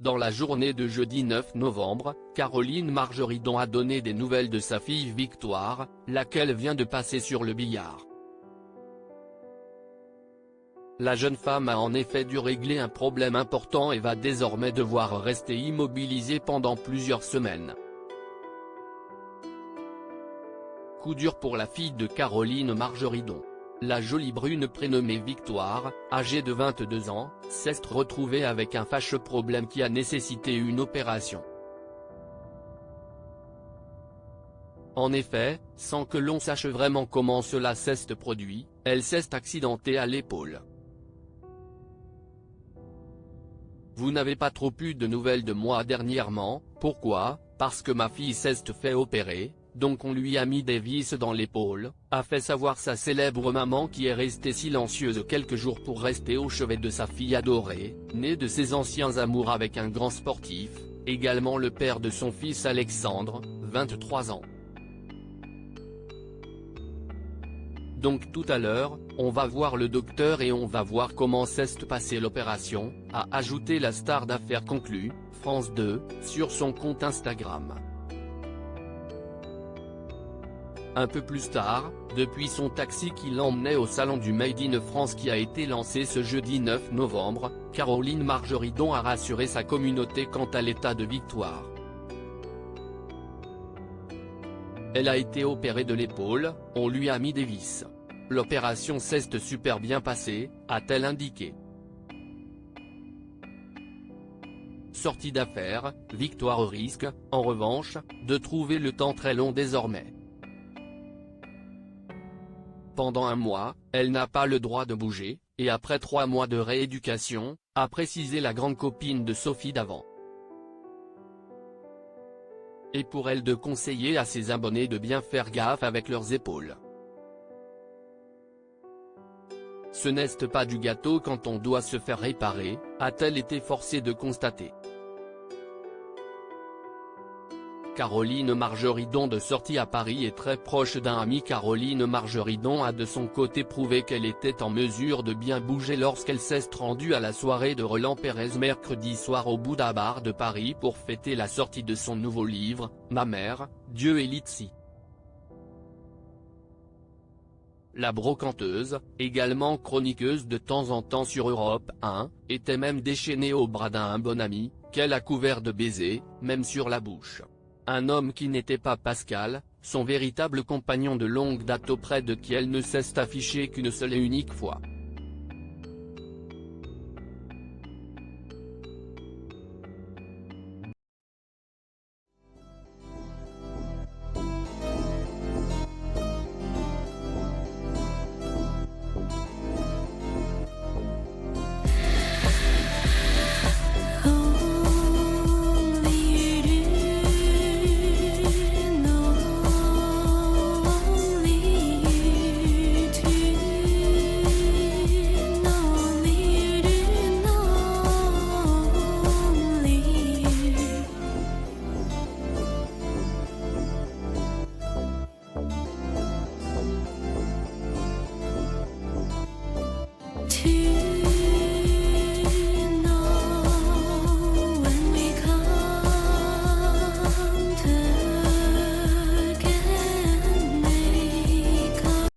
Dans la journée de jeudi 9 novembre, Caroline Margeridon a donné des nouvelles de sa fille Victoire, laquelle vient de passer sur le billard. La jeune femme a en effet dû régler un problème important et va désormais devoir rester immobilisée pendant plusieurs semaines. Coup dur pour la fille de Caroline Margeridon. La jolie brune prénommée Victoire, âgée de 22 ans, s'est retrouvée avec un fâcheux problème qui a nécessité une opération. En effet, sans que l'on sache vraiment comment cela s'est produit, elle s'est accidentée à l'épaule. Vous n'avez pas trop eu de nouvelles de moi dernièrement, pourquoi? Parce que ma fille s'est fait opérer, donc on lui a mis des vis dans l'épaule, a fait savoir sa célèbre maman qui est restée silencieuse quelques jours pour rester au chevet de sa fille adorée, née de ses anciens amours avec un grand sportif, également le père de son fils Alexandre, 23 ans. Donc tout à l'heure, on va voir le docteur et on va voir comment s'est passée l'opération, a ajouté la star d'affaires conclue, France 2, sur son compte Instagram. Un peu plus tard, depuis son taxi qui l'emmenait au salon du Made in France qui a été lancé ce jeudi 9 novembre, Caroline Margeridon a rassuré sa communauté quant à l'état de Victoire. Elle a été opérée de l'épaule, on lui a mis des vis. L'opération s'est super bien passée, a-t-elle indiqué. Sortie d'affaires, Victoire risque, en revanche, de trouver le temps très long désormais. Pendant un mois, elle n'a pas le droit de bouger, et après 3 mois de rééducation, a précisé la grande copine de Sophie Davant. Et pour elle de conseiller à ses abonnés de bien faire gaffe avec leurs épaules. Ce n'est pas du gâteau quand on doit se faire réparer, a-t-elle été forcée de constater. Caroline Margeridon de sortie à Paris est très proche d'un ami. Caroline Margeridon a de son côté prouvé qu'elle était en mesure de bien bouger lorsqu'elle s'est rendue à la soirée de Roland Pérez mercredi soir au Bouddha Bar de Paris pour fêter la sortie de son nouveau livre, Ma mère, Dieu et Litsi. La brocanteuse, également chroniqueuse de temps en temps sur Europe 1, était même déchaînée au bras d'un bon ami, qu'elle a couvert de baisers, même sur la bouche. Un homme qui n'était pas Pascal, son véritable compagnon de longue date auprès de qui elle ne s'est affichée qu'une seule et unique fois. To